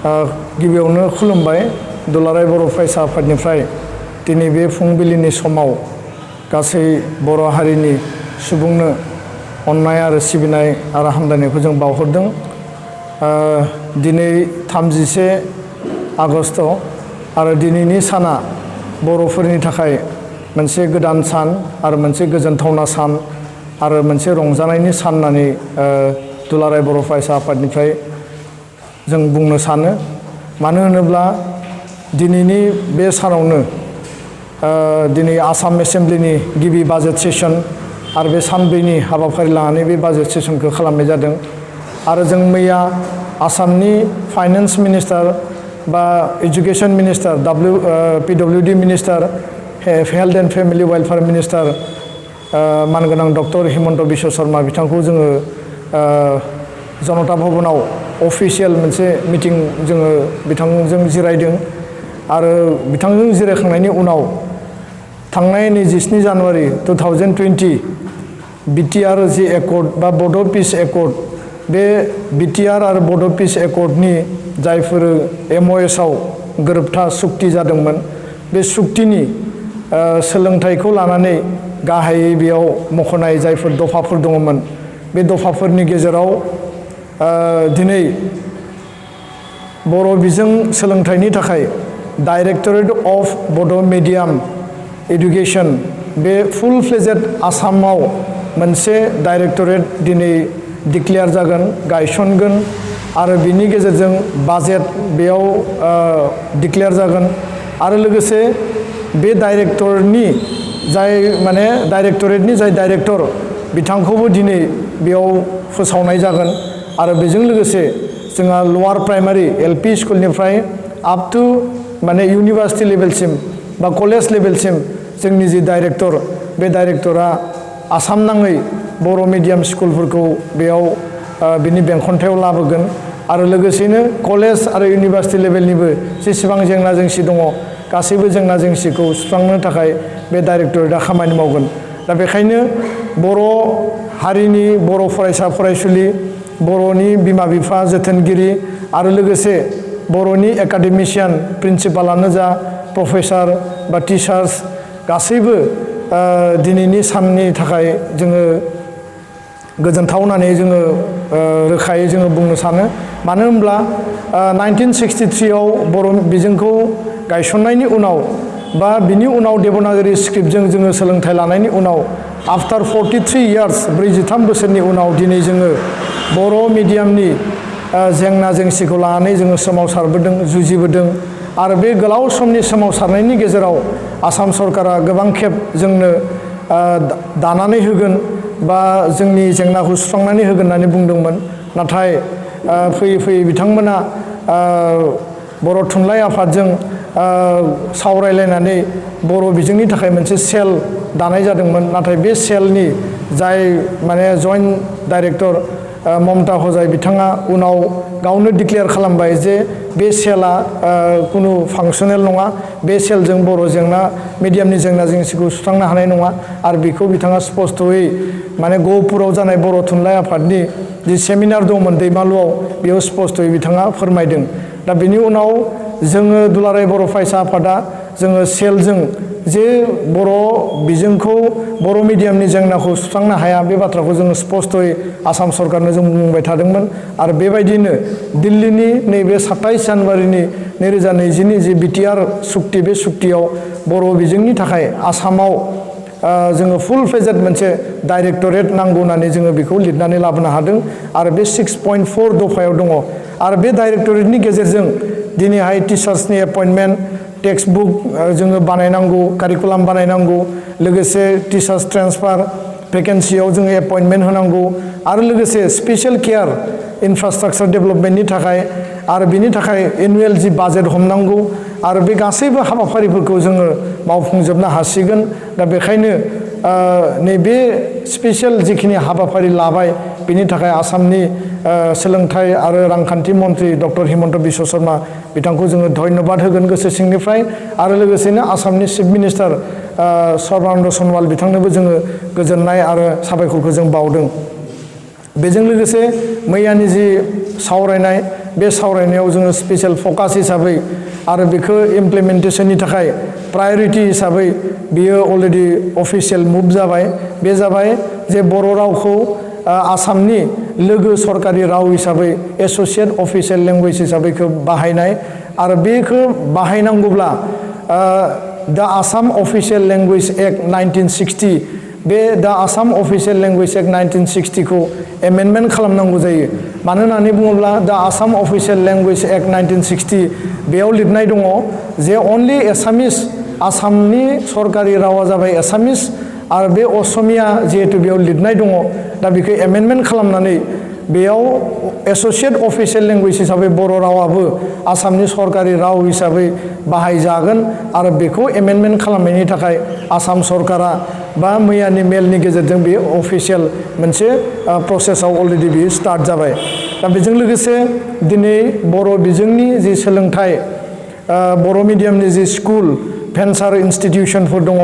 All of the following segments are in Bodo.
गिबियावनो खुलुमबाय दुलाराय बर' फरायसा आफादनिफ्राय दिनै बे फुंबिलिनि समाव गासै बर' हारिनि सुबुंनो अननाय आरो सिबिनाय आरो हामलायनायखौ जों बावहरदों। दिनै 31 आगस्ट आरो दिनैनि साना बर'फोरनि थाखाय मोनसे गोदान सान आरो मोनसे गोजोनथावना सान आरो मोनसे रंजानायनि सान होननानै दुलाराय बर' फरायसा आफादनिफ्राय जों बुंनो सानो। मानो होनोब्ला दिनैनि बे सानावनो दिनै आसाम एसेम्ब्लिनि गिबि बाजेट सेसन आरो बे सानब्रैनि हाबाफारि लानानै बे बाजेट सेसनखौ खालामनाय जादों। आरो जों मैया आसामनि फाइनान्स मिनिस्टार बा education minister PWD minister health and family welfare minister मानगोनां डक्टर हिमन्त बिश्व शर्मा बिथांखौ जोङो जनता भवनाव अफिसियेल मोनसे मिटिं जोङो बिथांजों जिरायदों। आरो बिथांजों जिरायखांनायनि उनाव थांनाय 27 जानुवारि 2020 BTR जि एकर्ड बा बड' पिस एकर्ड बे BTR आरो बड' पिस एकर्डनि जायफोर MOS आव गोरोबथा सुक्ति जादोंमोन बे सुक्तिनि सोलोंथाइखौ लानानै गाहायै बेयाव मख'नाय जायफोर दफाफोर दङमोन बे दफाफोरनि गेजेराव दिनै बर' बिजों सोलोंथाइनि थाखाय डाइरेक्टरेट अफ बड' मिडियाम एडुकेशन बे फुल फ्लेजेड आसामाव मोनसे डाइरेक्टरेट दिनै डिक्लेयार जागोन गायसनगोन आरो बिनि गेजेरजों बाजेट बेयाव डिक्लेयार जागोन आरो लोगोसे बे डाइरेक्टरनि जाय माने डाइरेक्टरेटनि जाय डाइरेक्टर बिथांखौबो दिनै बेयाव फोसावनाय जागोन। आरो बेजों लोगोसे जोंहा लवार प्राइमारि LP स्कुलनिफ्राय आप टु माने इउनिभार्सिटि लेभेलसिम बा कलेज लेभेलसिम जोंनि जि डाइरेक्टर बे डाइरेक्टरा आसाम नाङै बर' मिडियाम स्कुलफोरखौ बेयाव बिनि बेंखन्थायाव लाबोगोन आरो लोगोसेनो कलेज आरो इउनिभार्सिटि लेभेलनिबो जेसेबां जेंना जेंसि दङ गासैबो जेंना जेंसिखौ सुस्रांनो थाखाय बे डाइरेक्टरेटआ खामानि मावगोन। दा बेखायनो बर' हारिनि बर' फरायसा फरायसुलि बर'नि बिमा बिफा जोथोनगिरि आरो लोगोसे बर'नि एकाडेमिशियान प्रिन्सिपालानो जा प्रफेसार बा टिचार्स गासैबो दिनैनि साननि थाखाय जोङो गोजोनथाव होननानै जोङो रोखायै जोङो बुंनो सानो। मानो होनब्ला 1963 आव बर' बिजोंखौ गायसननायनि उनाव बा बिनि उनाव देबनागरि स्क्रिप्टजों जोङो सोलोंथाइ लानायनि उनाव आफ्टार 43 इयार्स 43 बोसोरनि उनाव दिनै जोङो बर' मिडियामनि जेंना जेंसिखौ लानानै जोङो सोमावसारबोदों जुजिबोदों आरो बे गोलाव समनि सोमावसारनायनि गेजेराव आसाम सरकारा गोबां खेब जोंनो दानानै होगोन बा जोंनि जेंनाखौ सुस्रांनानै होगोन होननानै बुंदोंमोन। नाथाय फैयै फैयै बिथांमोना बर' थुनलाइ आफादजों सावरायलायनानै बर' बिजोंनि थाखाय मोनसे सेल दानाय जादोंमोन। नाथाय बे सेलनि जाय माने जइन्ट डाइरेक्टर ममता हजाय बिथाङा उनाव गावनो डिक्लेयार खालामबाय जे बे सेला कुनु फांसनेल नङा, बे सेलजों बर' जेंना मिडियामनि जेंना जेंसिखौ सुस्रांनो हानाय नङा आरो बेखौ बिथाङा स्पस्थयै माने गहपुराव जानाय बर' थुनलाइ आफादनि जि सेमिनार दंमोन दैमालुआव बेयाव स्पस्थयै बिथाङा फोरमायदों। दा बेनि उनाव जोङो दुलाराय बर' फरायसा आफादा जोङो सेलजों जे बर' बिजोंखौ बर' मिडियामनि जेंनाखौ सुस्रांनो हाया बे बाथ्राखौ जोङो स्पस्थयै आसाम सरकारनो जों बुंबाय थादोंमोन आरो बेबायदिनो दिल्लीनि नैबे 27 जानुवारिनि 2020नि जि BTR सुक्ति बे सुक्तियाव बर' बिजोंनि थाखाय आसामाव जोङो फुल फ्लेजेड मोनसे डाइरेक्टरेट नांगौ होननानै जोङो बेखौ लिरनानै लाबोनो हादों आरो बे 6.4 दफायाव दङ। आरो बे डाइरेक्टरेटनि गेजेरजों दिनैहाय टिचार्सनि एपइन्टमेन्ट टेक्स्ट बुक जोङो बानायनांगौ कारिकुलाम बानायनांगौ लोगोसे टिचार्स ट्रेन्सफार भेकेन्सियाव जोङो एपइन्टमेन्ट होनांगौ आरो लोगोसे स्पेसियेल केयार इनफ्रास्ट्राक्चार डेभेलपमेन्टनि थाखाय आरो बिनि थाखाय एनुवेल जि बाजेट हमनांगौ आरो बे गासैबो हाबाफारिफोरखौ जोङो मावफुंजोबनो हासिगोन। दा बेखायनो नैबे स्पेसियेल जिखिनि हाबाफारि लाबाय बिनि थाखाय आसामनि सोलोंथाइ आरो रांखान्थि मन्त्रि डक्टर हिमन्त बिश्व शर्मा बिथांखौ जोङो धन्यबाद होगोन गोसो सिंनिफ्राय आरो लोगोसेनो आसामनि चिफ मिनिस्टार सर्बानन्द सनवाल बिथांनोबो जोङो गोजोननाय आरो साबायखरखौ जों बावदों। बेजों लोगोसे मैयानि जि सावरायनाय बे सावरायनायाव जोङो स्पेशल फकास हिसाबै आरो बेखौ इमप्लिमेन्टेशननि थाखाय प्रायोरिटी हिसाबै बियो अलरेडि अफिशियेल मुभ जाबाय बे जाबाय जे बर' रावखौ आसामनि लोगो सरकारि राव हिसाबै एसोसिएट अफिशियेल लेंगुवेज हिसाबै बाहायनाय आरो बेखौ बाहायनांगौब्ला दा आसाम अफिशियेल लेंगुवेज एक्ट 1960 बे दा आसाम अफिशियेल लेंगुवेज एक्ट 1960 को एमेन्डमेन्ट खालामनांगौ जायो मानो होननानै बुङोब्ला दा आसाम अफिशियेल लेंगुवेज एक्ट 1960 बेयाव लिरनाय दङ जे अनलि एसामिस आसामनि सरकारि रावा जाबाय एसामिस आरो बे असमिया जिहेतु बेयाव लिरनाय दङ दा बेखौ एमेन्डमेन्ट खालामनानै बेयाव एसोसिएट अफिशियेल लेंगुवेज हिसाबै बर' रावाबो आसामनि सरकारि राव हिसाबै बाहायजागोन आरो बेखौ एमेन्डमेन्ट खालामनायनि थाखाय आसाम सरकारा बा मैयानि मेलनि गेजेरजों बे अफिशियेल मोनसे प्रसेसआव अलरेडि बियो स्टार्ट जाबाय दा बेजों लोगोसे दिनै बर' बिजोंनि जि सोलोंथाइ बर' मिडियामनि जि स्कुल भेन्सार इन्स्टिटिउसनफोर दङ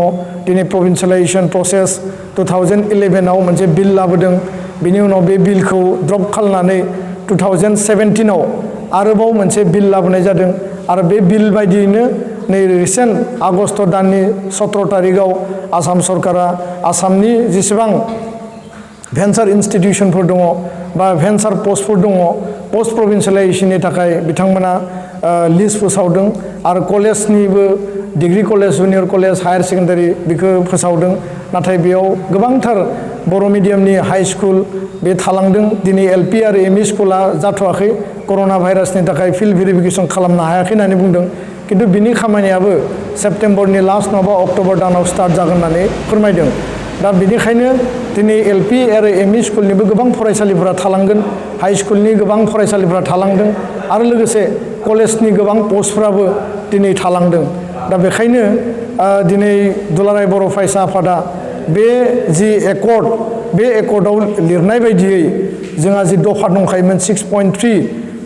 दिनै प्रभिन्सियेलाइजेसन प्रसेस 2011 आव मोनसे बिल लाबोदों बिनि उनाव बे बिलखौ ड्रप खालामनानै 2017 आव आरोबाव मोनसे बिल लाबोनाय जादों आरो बे बिल बायदियैनो नै रिसेन्ट आगस्ट दाननि 17 तारिखआव आसाम सरकारा आसामनि जेसेबां भेन्सार इन्स्टिटिउसनफोर दङ बा भेन्सार पस्टफोर दङ पस्ट प्रभिन्सियेलाइजेसननि थाखाय बिथांमोना लिस्ट फोसावदों आरो कलेजनिबो degree college junior college higher secondary बेखौ फोसावदों नाथाय बेयाव गोबांथार बर' मिडियामनि हाई स्कुल बे थालांदों दिनै एलपि आरो एमइ स्कुला जाथ'वाखै कर'ना भाइरासनि थाखाय फिल्ड भेरिफिकेसन खालामनो हायाखै होननानै बुंदों किन्तु बिनि खामानियाबो सेप्टेम्बरनि लास्ट नङाबा अक्ट'बर दानाव स्टार्ट जागोन होननानै फोरमायदों दा बेनिखायनो दिनै एलपि आरो एमइ स्कुलनिबो गोबां फरायसालिफोरा थालांगोन हाई स्कुलनि गोबां फरायसालिफोरा थालांदों आरो लोगोसे कलेजनि गोबां पस्टफ्राबो दिनै थालांदों दा बेखायनो दिनै दुलाराय बर' फरायसा आफादा बे जि एकर्ड बे एकर्डआव लिरनाय बायदियै जोंहा जि दफा दंखायोमोन 6.3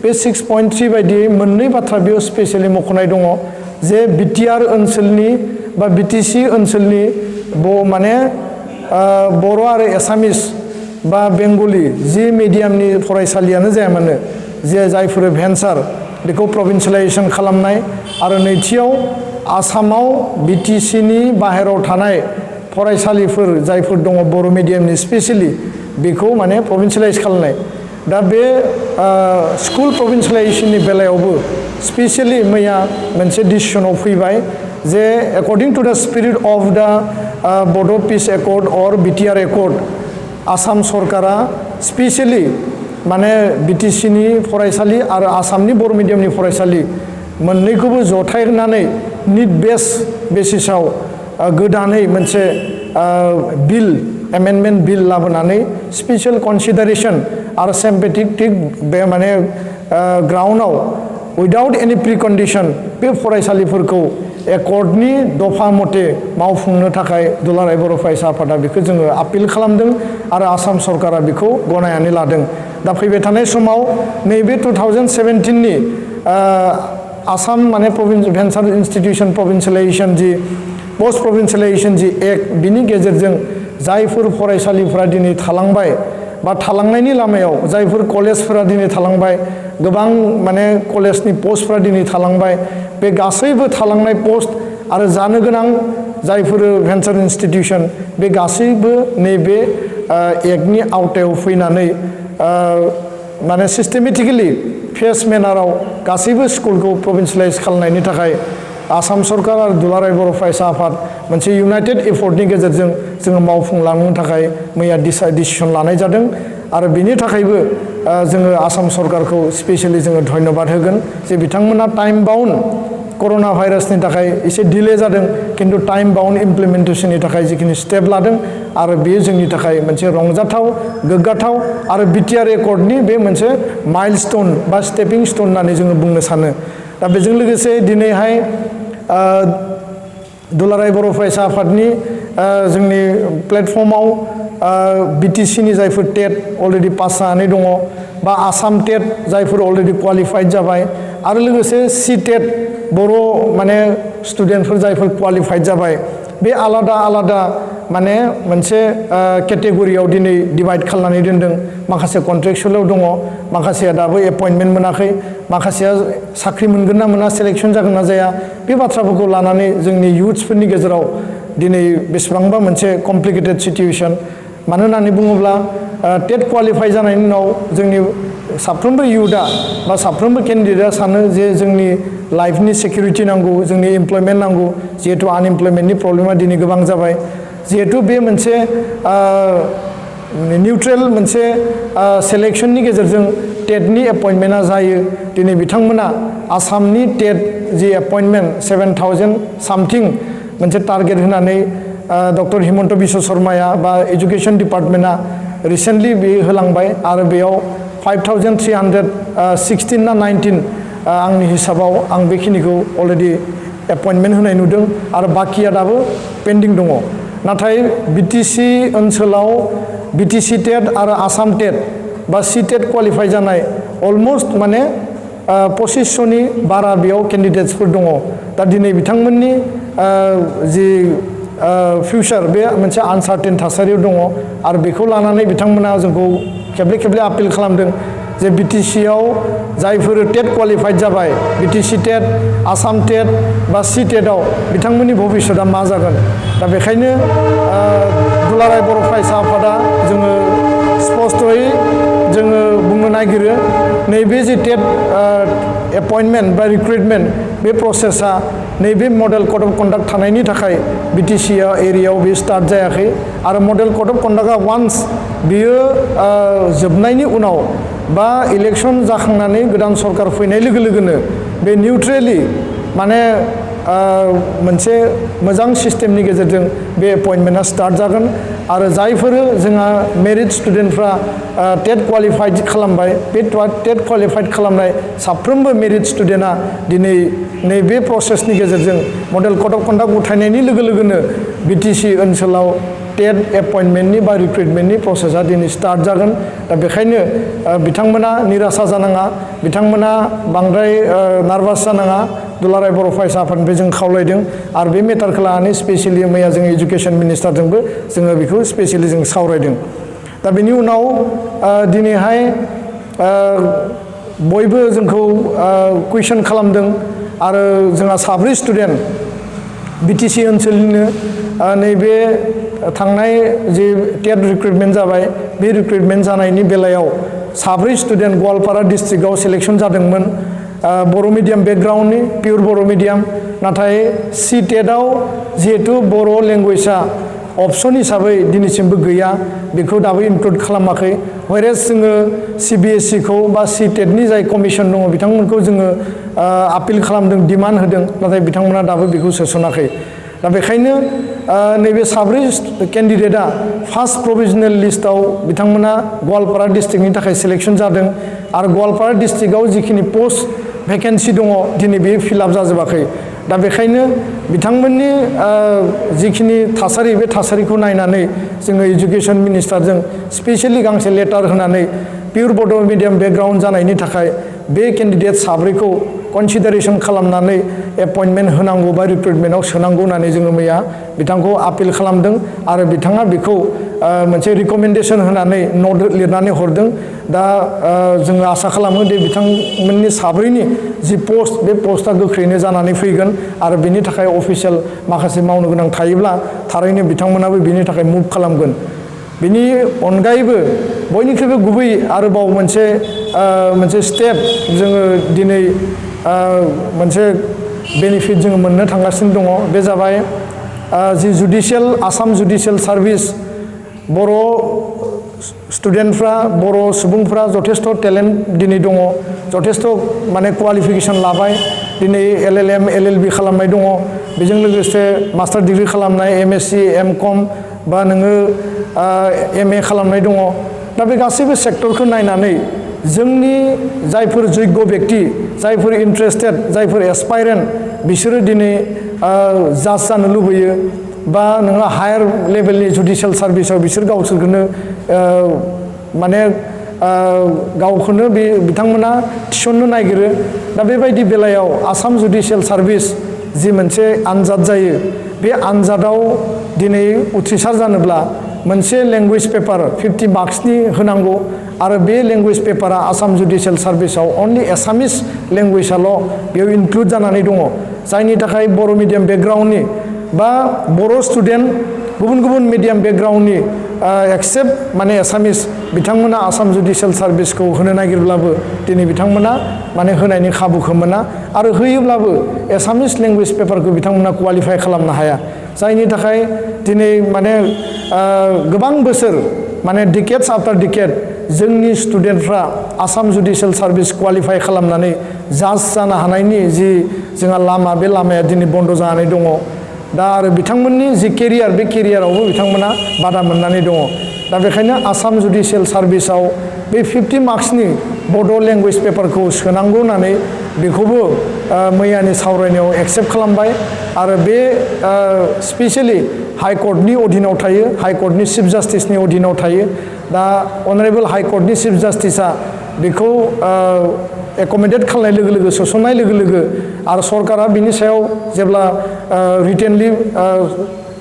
बे 6.3 बायदियै मोननै बाथ्रा बेयाव स्पेसियेलि मख'नाय दङ जे बिटिआर ओनसोलनि बा बिटिसि ओनसोलनि माने बर' आरो एसामिस बा बेंगलि जि मिडियामनि फरायसालियानो जाया मानो जे जायफोर भेन्सार बेखौ प्रभिन्सियेलाइजेसन खालामनाय आरो नैथियाव आसामाव बिटिसिनि बाहेरायाव थानाय फरायसालिफोर जायफोर दङ बर' मिडियामनि स्पेसियेलि बेखौ माने प्रभिन्सियेलाइज खालामनाय दा बे स्कुल प्रभिन्सियेलाइजेसननि बेलायावबो स्पेसियेलि मैया मोनसे डिसिसनाव फैबाय जे according to the spirit of the Bodo' peace accord or BTR accord Assam सरकारा स्पेसियेलि माने बिटिसिनि फरायसालि आरो आसामनि बर' मिडियामनि फरायसालि मोननैखौबो जथायनानै निड बेस बेसिसाव गोदानै मोनसे बिल एमेन्डमेन्ट बिल लाबोनानै स्पेसियेल कनसिडारेसन आरो सिम्पेथेटिक बे माने ग्राउन्डआव उइदाउट एनि प्रिकन्डिसन बे फरायसालिफोरखौ एकर्डनि दफा मथे मावफुंनो थाखाय दुलाराय बर' फरायसा आफादा बेखौ जोङो आपिल खालामदों आरो आसाम सरकारा बेखौ गनायनानै लादों दा फैबाय थानाय समाव नैबे 2017नि आसाम माने भेन्सार इन्स्टिटिउसन प्रभिन्सियेलाइजेसन जि पस्ट प्रभिन्सियेलाइजेसन जि एक्ट बिनि गेजेरजों जायफोर फरायसालिफोरा दिनै थालांबाय बा थालांनायनि लामायाव जायफोर कलेजफोरा दिनै थालांबाय गोबां माने कलेजनि पस्टफोरा दिनै थालांबाय बे गासैबो थालांनाय पस्ट आरो जानो गोनां जायफोर भेन्सार इन्स्टिटिउसन बे गासैबो नैबे एक्टनि आवथायाव फैनानै माने सिस्टेमेटिकेलि फेस मेनाराव गासैबो स्कुलखौ प्रभिन्सियेलाइज खालामनायनि थाखाय आसाम सरकार आरो दुलाराय बर' फरायसा आफाद मोनसे इउनाइटेड एफर्टनि गेजेरजों जोङो मावफुंलांनो थाखाय मैया डिसिसन लानाय जादों आरो बिनि थाखायबो जोङो आसाम सरकारखौ स्पेसियेलि जोङो धन्यबाद होगोन जे बिथांमोना टाइम बाउन्ड कर'ना भाइरासनि थाखाय एसे डिले जादों किन्तु टाइम बाउन्ड इमप्लिमेन्टेसननि थाखाय जिखिनि स्टेप लादों आरो बेयो जोंनि थाखाय मोनसे रंजाथाव गोग्गाथाव आरो बिटिआर एकर्डनि बे मोनसे माइलस्टोन बा स्टेपिं स्टोन होननानै जोङो बुंनो सानो दा बेजों लोगोसे दिनैहाय दुलाराय बर' फरायसा आफादनि जोंनि प्लेटफर्माव बिटिसिनि जायफोर टेट अलरेडि पास जानानै दङ बा आसाम टेट जायफोर अलरेडि क्वालिफाइड जाबाय आरो लोगोसे सि टेट बर' माने स्टुडेन्टफोर जायफोर क्वालिफाइड जाबाय बे आलादा आलादा माने मोनसे केटेगरियाव दिनै डिभाइड खालामनानै दोनदों माखासे कन्ट्रेक्चुवेलाव दङ माखासेया दाबो एपइन्टमेन्ट मोनाखै माखासेया साख्रि मोनगोन ना मोना सेलेक्सन जागोन ना जाया बे बाथ्राफोरखौ लानानै जोंनि इयुथ्सफोरनि गेजेराव दिनै बेसेबांबा मोनसे कमप्लिकेटेड सिचुएशन मानो होननानै बुङोब्ला टेट क्वालिफाइ जानायनि उनाव जोंनि साफ्रोमबो इयुथआ बा साफ्रोमबो केन्डिडेटआ सानो जे जोंनि लाइफनि सिकिउरिटि नांगौ जोंनि एमप्लयमेन्ट नांगौ जिहेतु आनएमप्लयमेन्टनि प्रब्लेमा दिनै गोबां जाबाय जिहेतु बे मोनसे निउट्रेल मोनसे सेलेक्शननि गेजेरजों टेटनि एपइन्टमेन्टआ जायो दिनै बिथांमोना आसामनि टेट जि एपइन्टमेन्ट 7,000 सामथिं मोनसे टारगेट होनानै डक्टर हिमन्त बिश्व शर्माया बा एजुकेशन डिपार्टमेन्टआ रिसेन्टलि बे होलांबाय आरो बेयाव 5,316 ना 19 आंनि हिसाबाव आं बेखिनिखौ अलरेडि एपइन्टमेन्ट होनाय नुदों आरो बाकिया दाबो पेन्डिं दङ नाथाय बिटिसि ओनसोलाव बिटिसि टेट आरो आसाम टेट बा सि टेट क्वालिफाइ जानाय अलमस्ट माने 2500नि बारा बेयाव केन्डिडेट्सफोर दङ दा दिनै बिथांमोननि जि फिउचार बे मोनसे आनसार्टेन थासारियाव दङ आरो बेखौ लानानै बिथांमोना जोंखौ खेबले खेबले आपिल खालामदों जे बिटिसिआव जायफोर टेट क्वालिफाइड जाबाय बिटिसि टेट आसाम टेट बा सि टेटआव बिथांमोननि भबिष्यतआ मा जागोन दा बेखायनो दुलाराय बर' फरायसा आफादा जोङो स्पष्टयै जोङो बुंनो नागिरो नैबे जे टेट एपइन्टमेन्ट बा रिक्रुइटमेन्ट बे प्रसेसा नैबे मडेल कड अफ कन्डाक्ट थानायनि थाखाय बिटिसि एरियायाव बे स्टार्ट जायाखै आरो मडेल कड अफ कन्डाक्टआ वान्स बियो जोबनायनि उनाव बा इलेक्सन जाखांनानै गोदान सरकार फैनाय लोगो लोगोनो बे निउट्रेलि माने मोनसे मोजां सिस्टेमनि गेजेरजों बे एपइन्टमेन्टआ स्टार्ट जागोन आरो जायफोर जोंहा मेरिट स्टुडेन्टफ्रा टेट क्वालिफाइड खालामबाय बे टेट क्वालिफाइड खालामनाय साफ्रोमबो मेरिट स्टुडेन्टआ दिनै नैबे प्रसेसनि गेजेरजों मडेल कड अफ कन्डाक्ट उथायनायनि लोगो लोगोनो बिटिसि ओनसोलाव टेट एपइन्टमेन्टनि बा रिक्रुइटमेन्टनि प्रसेसा दिनै स्टार्ट जागोन दा बेखायनो बिथांमोना निराशा जानाङा बिथांमोना बांद्राय नार्भास जानाङा दुलाराय बर' फरायसा आफादनिफ्राय जों खावलायदों आरो बे मेटारखौ लानानै स्पेसियेलि मैया जों एजुकेशन मिनिस्टारजोंबो जोङो बेखौ स्पेसियेलि जों सावरायदों दा बेनि उनाव दिनैहाय बयबो जोंखौ कुइसन खालामदों आरो जोंहा साब्रै स्टुडेन्ट बिटिसि ओनसोलनिनो नैबे थांनाय जि टेट रिक्रुइटमेन्ट जाबाय बे रिक्रुइटमेन्ट जानायनि बेलायाव साब्रै स्टुडेन्ट गवालपारा डिस्ट्रिक्टआव सेलेक्सन जादोंमोन बर' मिडियाम बेकग्राउन्डनि पियर बर' मिडियाम नाथाय सि टेटआव जिहेतु बर' लेंगुवेजआ अपसन हिसाबै दिनैसिमबो गैया बेखौ दाबो इनक्लुड खालामाखै व्हेरेज जोङो सिबिएसइखौ बा सि टेटनि जाय कमिसन दङ बिथांमोनखौ जोङो आपिल खालामदों डिमान्ड होदों नाथाय बिथांमोना दाबो बेखौ सोसनाखै दा बेखायनो नैबे साब्रै केन्डिडेटआ फार्स्ट प्रभिजनेल लिस्टआव बिथांमोना गवालपारा डिस्ट्रिक्टनि थाखाय सेलेक्सन जादों आरो गवालपारा डिस्ट्रिक्टआव जिखिनि पोस्ट भेकेन्सि दङ दिनै बे फिलआप जाजोबाखै दा बेखायनो बिथांमोननि जिखिनि थासारि बे थासारिखौ नायनानै जोङो एजुकेशन मिनिस्टारजों स्पेसियेलि गांसे लेटार होनानै पियर बड' मिडियाम बेकग्राउन्ड जानायनि थाखाय बे केन्डिडेट साब्रैखौ कनसिडारेसन खालामनानै एपइन्टमेन्ट होनांगौ बा रिक्रुइटमेन्टआव सोनांगौ होननानै जोङो मैया बिथांखौ आपिल खालामदों आरो बिथाङा बेखौ मोनसे रिकमेन्डेसन होनानै नट लिरनानै हरदों दा जोङो आसा खालामो दि बिथांमोननि साब्रैनि जि पस्ट बे पस्टआ गोख्रैनो जानानै फैगोन आरो बिनि थाखाय अफिसियेल माखासे मावनो गोनां थायोब्ला थारैनो बिथांमोनाबो बिनि थाखाय मुभ खालामगोन बिनि अनगायैबो बयनिख्रुइबो गुबै आरोबाव मोनसे स्टेप जोङो दिनै मोनसे बेनिफिट जोङो मोननो थांगासिनो दङ बे जाबाय जि जुडिशियेल आसाम जुडिशियेल सार्भिस बर' स्टुडेन्टफ्रा बर' सुबुंफ्रा जथेस्थ' टेलेन्ट दिनै दङ जथेस्थ' माने क्वालिफिकेसन लाबाय दिनै LLM LLB खालामनाय दङ बेजों लोगोसे मास्टार डिग्रि खालामनाय MSc MCom बा नोङो MA खालामनाय दङ दा बे गासैबो सेक्टरखौ नायनानै जोंनि जायफोर जग्य व्यक्ति जायफोर इन्ट्रेस्टेड जायफोर एसपायरेन्ट बिसोरो दिनै जाज जानो लुबैयो बा नोङो हायार लेभेलनि जुडिशियेल सार्भिसाव बिसोर गावसोरखौनो माने गावखौनो बे बिथांमोना थिसननो नागिरो दा बेबायदि बेलायाव आसाम जुडिशियेल सार्भिस जि मोनसे आनजाद जायो बे आनजादाव दिनै उथ्रिसार जानोब्ला मोनसे लेंगुवेज पेपार 50 मार्क्सनि होनांगौ आरो बे लेंगुवेज पेपारा आसाम जुडिशियेल सार्भिसाव अनलि एसामिस लेंगुवेजआल' बेयाव इनक्लुड जानानै दङ जायनि थाखाय बर' मिडियाम बेकग्राउन्डनि बा बर' स्टुडेन्ट गुबुन गुबुन मिडियाम बेकग्राउन्डनि एक्सेप्ट माने एसामिस बिथांमोना आसाम जुडिशियेल सार्भिसखौ होनो नागिरब्लाबो दिनै बिथांमोना माने होनायनि खाबुखौ मोना आरो होयोब्लाबो एसामिस लेंगुवेज पेपारखौ बिथांमोना क्वालिफाइ खालामनो हाया जायनि थाखाय दिनै माने गोबां बोसोर माने डिकेड्स आफ्टार डिकेड जोंनि स्टुडेन्टफ्रा आसाम जुडिशियेल सार्भिस क्वालिफाइ खालामनानै जाज जानो हानायनि जि जोंहा लामा बे लामाया दिनै बन्द जानानै दङ दा आरो बिथांमोननि जि केरियार बे केरियारावबो बिथांमोना बादा मोननानै दङ दा बेखायनो आसाम जुडिशियेल सार्भिसाव बे 50 मार्क्सनि बड' लेंगुवेज पेपारखौ सोनांगौ होननानै बेखौबो मैयानि सावरायनायाव एक्सेप्ट खालामबाय आरो बे स्पेसियेलि हाइकर्टनि अधीनाव थायो हाइकर्टनि चिफ जास्टिसनि अधीनाव थायो दा अनारेबल हाइकर्टनि चिफ जास्टिसा बेखौ एकोमोडेट खालामनाय लोगो लोगो सोसननाय लोगो लोगो आरो सरकारा बिनि सायाव जेब्ला रिटेनलि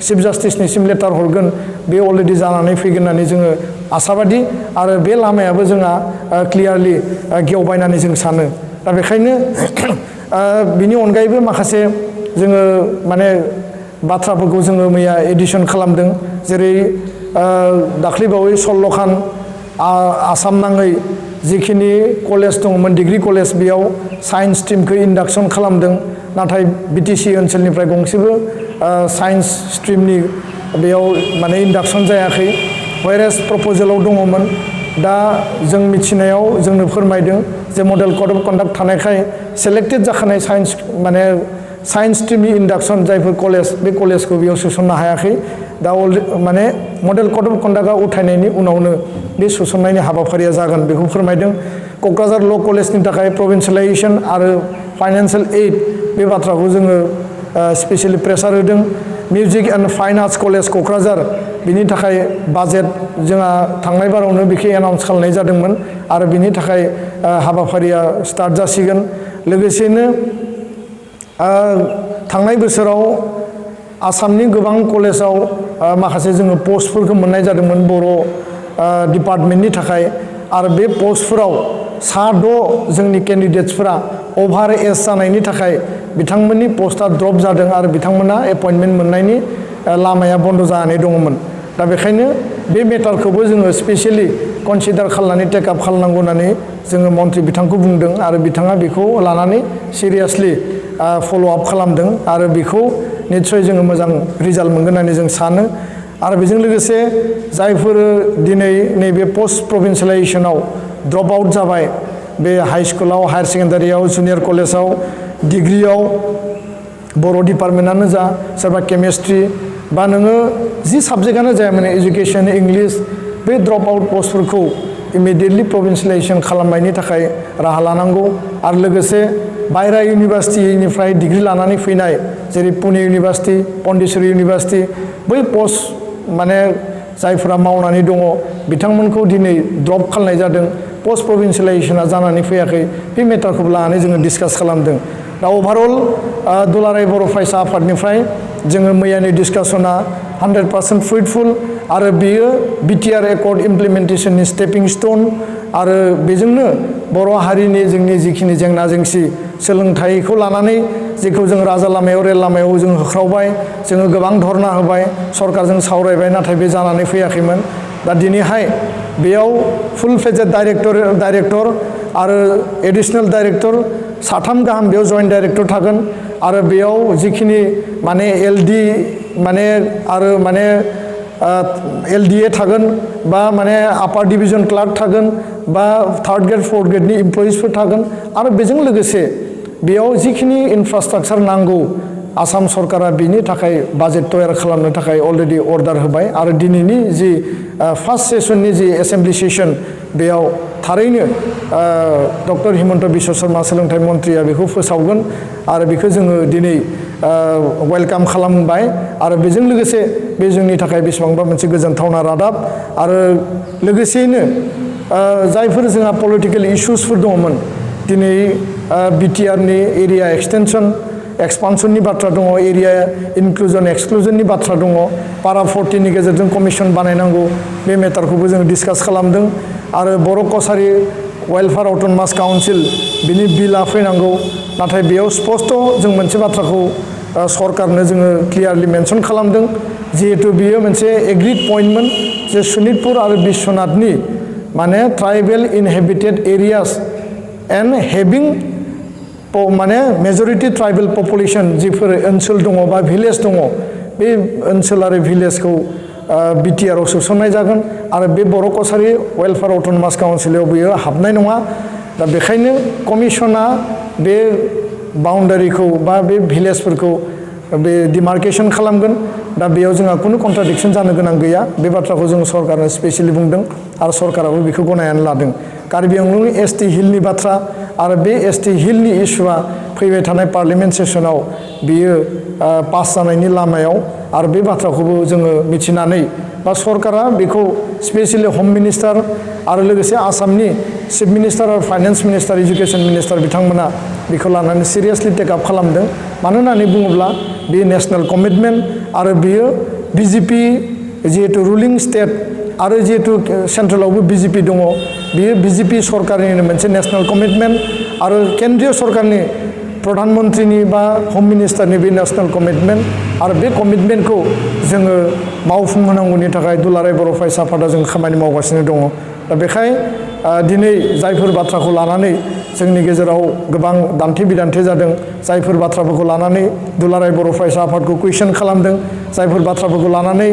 चिफ जास्टिसनिसिम लेटार हरगोन बे अलरेडि जानानै फैगोन होननानै जोङो आसाबादि आरो बे लामायाबो जोंहा क्लियारलि गेवबायनानै जों सानो दा बेखायनो बिनि अनगायैबो माखासे जोङो माने बाथ्राफोरखौ जोङो मैया एडिसन खालामदों जेरै दाख्लैबावै सल्ल'खान आसाम नाङै जिखिनि कलेज दंमोन डिग्री कलेज बेयाव साइन्स स्ट्रिमखौ इन्डाक्सन खालामदों नाथाय बिटिसि ओनसोलनिफ्राय गंसेबो साइन्स स्ट्रिमनि बेयाव माने इन्डाक्सन जायाखै वायरेस प्रप'जेलाव दङमोन दा जों मिथिनायाव जोंनो फोरमायदों जे मडेल कड अफ कन्डाक्ट थानायखाय सेलेक्टेड जाखानाय साइन्स माने साइन्स स्ट्रिमनि इन्डाक्सन जायफोर कलेज बे कलेजखौ बेयाव सोसननो हायाखै दा माने मडेल कड अफ कन्डाक्टआ उथायनायनि उनावनो बे सोसननायनि हाबाफारिया जागोन बेखौ फोरमायदों क'क्राझार ल' कलेजनि थाखाय प्रभिन्सियेलाइजेसन आरो फाइनान्सियेल एड बे बाथ्राखौ जोङो स्पेसियेलि प्रेसार होदों music and fine arts college Kokrajhar बिनि थाखाय बाजेट जोंहा थांनाय बारावनो बेखौ एनाउन्स खालामनाय जादोंमोन आरो बिनि थाखाय हाबाफारिया स्टार्ट जासिगोन लोगोसेनो थांनाय बोसोराव आसामनि गोबां कलेजाव माखासे जोङो पस्टफोरखौ मोननाय जादोंमोन बर' डिपार्टमेन्टनि थाखाय आरो बे पस्टफोराव 6 जोंनि केन्डिडेट्सफोरा अभार एज जानायनि थाखाय बिथांमोननि पस्टआ ड्रप जादों आरो बिथांमोना एपइन्टमेन्ट मोननायनि लामाया बन्द जानानै दङमोन दा बेखायनो बे मेटारखौबो जोङो स्पेसियेलि कनसिडार खालामनानै टेकआप खालामनांगौ होननानै जोङो मन्थ्रि बिथांखौ बुंदों आरो बिथाङा बेखौ लानानै सिरियासलि फल' आप खालामदों आरो बेखौ निस्सय जोङो मोजां रिजाल्ट मोनगोन होननानै जों सानो आरो बेजों लोगोसे जायफोर दिनै नैबे पस्ट प्रभिन्सियेलाइजेसनाव ड्रप आउट जाबाय बे हाई स्कुलाव हायार सेकेन्डारियाव जुनियर कलेजाव डिग्रियाव बर' डिपार्टमेन्टआनो जा सोरबा केमिस्ट्रि बा नोङो जि साबजेक्टआनो जाया माने एजुकेसन इंलिश बे ड्रप आउट पस्टफोरखौ इमिडियेटलि प्रभिन्सियेलाइजेसन खालामनायनि थाखाय राहा लानांगौ आरो लोगोसे बायरा इउनिभार्सिटिनिफ्राय डिग्री लानानै फैनाय जेरै पुणे इउनिभार्सिटि पन्डिचेरि इउनिभार्सिटि बै पस्ट माने जायफोरा मावनानै दङ बिथांमोनखौ दिनै ड्रप खालामनाय जादों पस्ट प्रभिन्सियेलाइजेसना जानानै फैयाखै बे मेटारखौ लानानै जोङो डिसकास खालामदों दा अभारअल दुलाराय बर' फरायसा आफादनिफ्राय जोङो मैयानि डिसकासना 100% फ्रुइटफुल आरो बेयो BTR Accord इमप्लिमेन्टेसननि स्टेपिं स्टोन आरो बेजोंनो बर' हारिनि जोंनि जिखिनि जेंना जेंसि सोलोंथाइखौ लानानै जेखौ जों राजा लामायाव रेल लामायाव जों होख्रावबाय जोङो गोबां धरना होबाय सरकारजों सावरायबाय नाथाय बे जानानै फैयाखैमोन दा दिनैहाय बेयाव फुल फेजेड डाइरेक्टर आरो एडिशनेल डाइरेक्टर 3 गाहाम बेयाव जइन्ट डाइरेक्टर थागोन आरो बेयाव जिखिनि माने LD माने आरो माने LDA थागोन बा माने आपार डिभिजन क्लार्क थागोन बा 3rd ग्रेड 4th ग्रेडनि इमप्लयिजफोर थागोन आरो बेजों लोगोसे बेयाव जिखिनि इनफ्रास्ट्राक्चार नांगौ आसाम सरकारा बिनि थाखाय बाजेट तयार खालामनो थाखाय अलरेडि अर्डार होबाय आरो दिनैनि जि फार्स्ट सेसननि जि एसेम्बलि सेसन बेयाव थारैनो डक्टर हिमन्त बिश्व शर्मा सोलोंथाइ मन्थ्रिया बेखौ फोसावगोन आरो बेखौ जोङो दिनै वेलकाम खालामबाय आरो बेजों लोगोसे बे जोंनि थाखाय बेसेबांबा मोनसे गोजोनथावना रादाब आरो लोगोसेयैनो जायफोर जोंहा पलिटिकेल इश्युसफोर दङमोन दिनै BTRनि एरिया एक्सटेनसन एक्सपानसननि बाथ्रा दङ एरिया इनक्लुजन एक्सक्लुजननि बाथ्रा दङ पारा 40 नि गेजेरजों कमिसन बानायनांगौ बे मेटारखौबो जों डिसकास खालामदों आरो बर' कसारि वेलफेयार अट'नमास काउन्सिल बिनि बिला फैनांगौ नाथाय बेयाव स्पष्ट जों मोनसे बाथ्राखौ सरकारनो जोङो क्लियारलि मेनसन खालामदों जिहेतु बियो मोनसे एग्रिड पइन्टमोन जे सनितपुर आरो बिश्वनाथनि माने ट्राइबेल इनहेबिटेड एरियास एन्ड हेभिं माने मेजरिटी ट्राइबेल पपुलेशन जिफोर ओनसोल दङ बा भिलेज दङ बे ओनसोल आरो भिलेजखौ BTR आव सोसननाय जागोन आरो बे बर' कसारि वेलफेयार अट'नमास काउन्सिलाव बियो हाबनाय नङा दा बेखायनो कमिसना बे बाउन्डारिखौ बा बे भिलेजफोरखौ बे डिमार्केसन खालामगोन दा बेयाव जोंहा कुनु कन्ट्राडिक्सन जानो गोनां गैया बे बाथ्राखौ जों सरकारनो स्पेसियली बुंदों आरो सरकाराबो बेखौ गनायनानै लादों कार्बि आंलंनि ST हिलनि बाथ्रा आरो बे ST हिलनि इस्युआ फैबाय थानाय पार्लियामेन्ट सेसनाव बियो पास जानायनि लामायाव आरो बे बाथ्राखौबो जोङो मिथिनानै बा सरकारा बेखौ स्पेसियली हम मिनिस्टार आरो लोगोसे आसामनि चिफ मिनिस्टार आरो फाइनान्स मिनिस्टार एजुकेशन मिनिस्टार बिथांमोना बेखौ लानानै सिरियासलि टेक आप खालामदों मानो होननानै बुङोब्ला बे नेशनेल कमिटमेन्ट आरो बियो BJP जिहेतु रुलिं स्टेट आरो जिहेतु सेन्ट्रेलावबो BJP दङ बियो BJP सरकारनिनो मोनसे नेशनेल कमिटमेन्ट आरो केन्द्रीय सरकारनि प्रधानमन्त्रीनि बा हम मिनिस्टारनि बे नेशनेल कमिटमेन्ट आरो बे कमिटमेन्टखौ जोङो मावफुंहोनांगौनि थाखाय दुलाराय बर' फरायसा आफादा जों खामानि मावगासिनो दङ दा बेखाय दिनै जायफोर बाथ्राखौ लानानै जोंनि गेजेराव गोबां दान्थे बिदान्थे जादों जायफोर बाथ्राफोरखौ लानानै दुलाराय बर' फरायसा आफादखौ कुइसन खालामदों जायफोर बाथ्राफोरखौ लानानै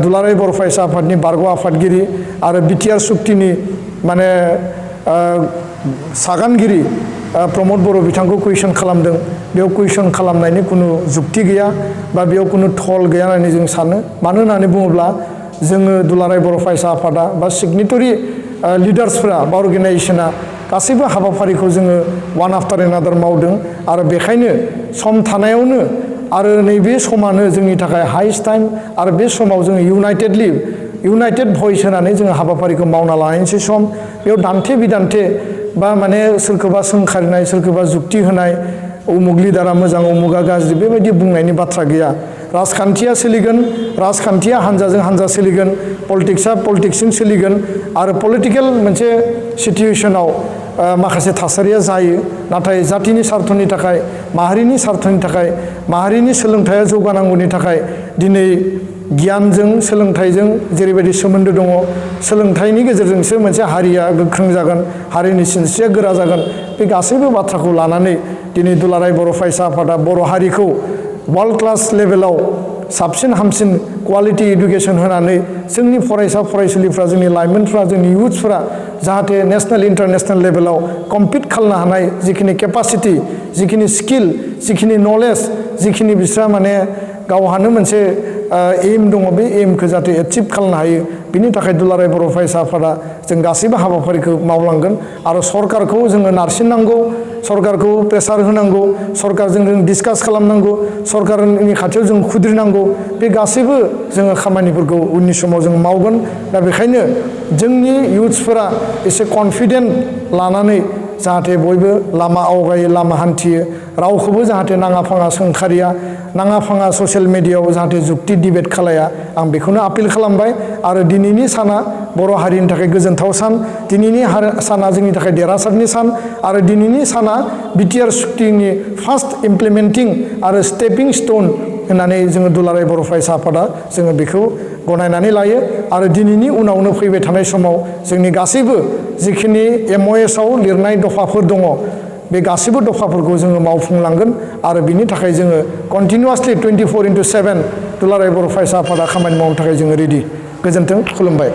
दुलाराय बर' फरायसा आफादनि बारग' आफादगिरि आरो BTR सुक्तिनि माने सागानगिरि प्रमद बर' बिथांखौ कुइसन खालामदों बेयाव कुइसन खालामनायनि कुनु जुक्ति गैया बा बेयाव कुनु थल गैया होननानै जों सानो मानो होननानै बुङोब्ला जोङो दुलाराय बर' फरायसा आफादा बा सिगनेटरि लिडार्सफोरा बा अर्गेनाइजेसना गासैबो हाबाफारिखौ जोङो वान आफ्टार एनादार मावदों आरो बेखायनो सम थानायावनो आरो नैबे समानो जोंनि थाखाय हाइस्ट टाइम आरो बे समाव जोङो इउनाइटेड भइस होनानै जोङो हाबाफारिखौ मावना लानायनिसै सम बेयाव दान्थे बिदान्थे बा माने सोरखौबा सोंखारिनाय सोरखौबा जुक्ति होनाय उमुग लिडारा मोजां उमुगा गाज्रि बेबायदि बुंनायनि बाथ्रा गैया राजखान्थिया सोलिगोन राजखान्थिया हान्जाजों हान्जा सोलिगोन पलिटिक्सआ पलिटिक्सजों सोलिगोन आरो पलिटिकेल मोनसे सिटुएसनाव माखासे थासारिया जायो नाथाय जातिनि सार्थनि थाखाय माहारिनि सार्थनि थाखाय माहारिनि सोलोंथाइया जौगानांगौनि थाखाय दिनै गियानजों सोलोंथाइजों जेरैबायदि सोमोन्दो दङ सोलोंथाइनि गेजेरजोंसो मोनसे हारिया गोख्रों जागोन हारिनि सिनस्रिया गोरा जागोन बे गासैबो बाथ्राखौ लानानै दिनै दुलाराय बर' फरायसा आफादा बर' हारिखौ वर्ल्ड क्लास लेभेलाव साबसिन हामसिन क्वालिटि इडुकेसन होनानै जोंनि फरायसा फरायसुलिफ्रा जोंनि लाइमोनफ्रा जोंनि इयुथ्सफ्रा जाहाथे नेशनेल इन्टारनेशनेल लेभेलाव कम्पिट खालामनो हानाय जिखिनि केपासिटि जिखिनि स्किल जिखिनि नलेज जिखिनि बिस्रा माने गावहानो मोनसे एम दङ बे एमखौ जाहाथे एचिभ खालामनो हायो बिनि थाखाय दुलाराय बर' फरायसा आफादा जों गासैबो हाबाफारिखौ मावलांगोन आरो सरकारखौ जोङो नारसिननांगौ सरकारखौ प्रेसार होनांगौ सरकारजों जों डिसकास खालामनांगौ सरकारनि खाथियाव जों खुद्रिनांगौ बे गासैबो जोङो खामानिफोरखौ उननि समाव जों मावगोन दा बेखायनो जोंनि इयुथ्सफोरा एसे कनफिडेन्ट लानानै जाहाथे बयबो लामा आवगायो लामा हान्थियो रावखौबो जाहाथे नाङा फाङा सोंखारिया नाङा फाङा ससियेल मिडियायाव जाहाथे जुक्ति डिबेट खालाया आं बेखौनो आपिल खालामबाय आरो दिनैनि साना बर' हारिनि थाखाय गोजोनथाव सान दिनैनि साना जोंनि थाखाय देरहासारनि सान आरो दिनैनि साना BTR सुक्तिनि फार्स्ट इमप्लिमेन्टिं आरो स्टेपिं स्टोन होननानै जोङो दुलाराय बर' फरायसा आफादा जोङो बेखौ गनायनानै लायो आरो दिनैनि उनावनो फैबाय थानाय समाव जोंनि गासैबो जिखिनि MOS आव लिरनाय दफाफोर दङ बे गासैबो दफाफोरखौ जोङो मावफुंलांगोन आरो बिनि थाखाय जोङो कन्टिनिउआसलि 24/7 दुलाराय बर' फरायसा आफादा खामानि मावनो थाखाय जोङो रेडि गोजोन्थों खुलुमबाय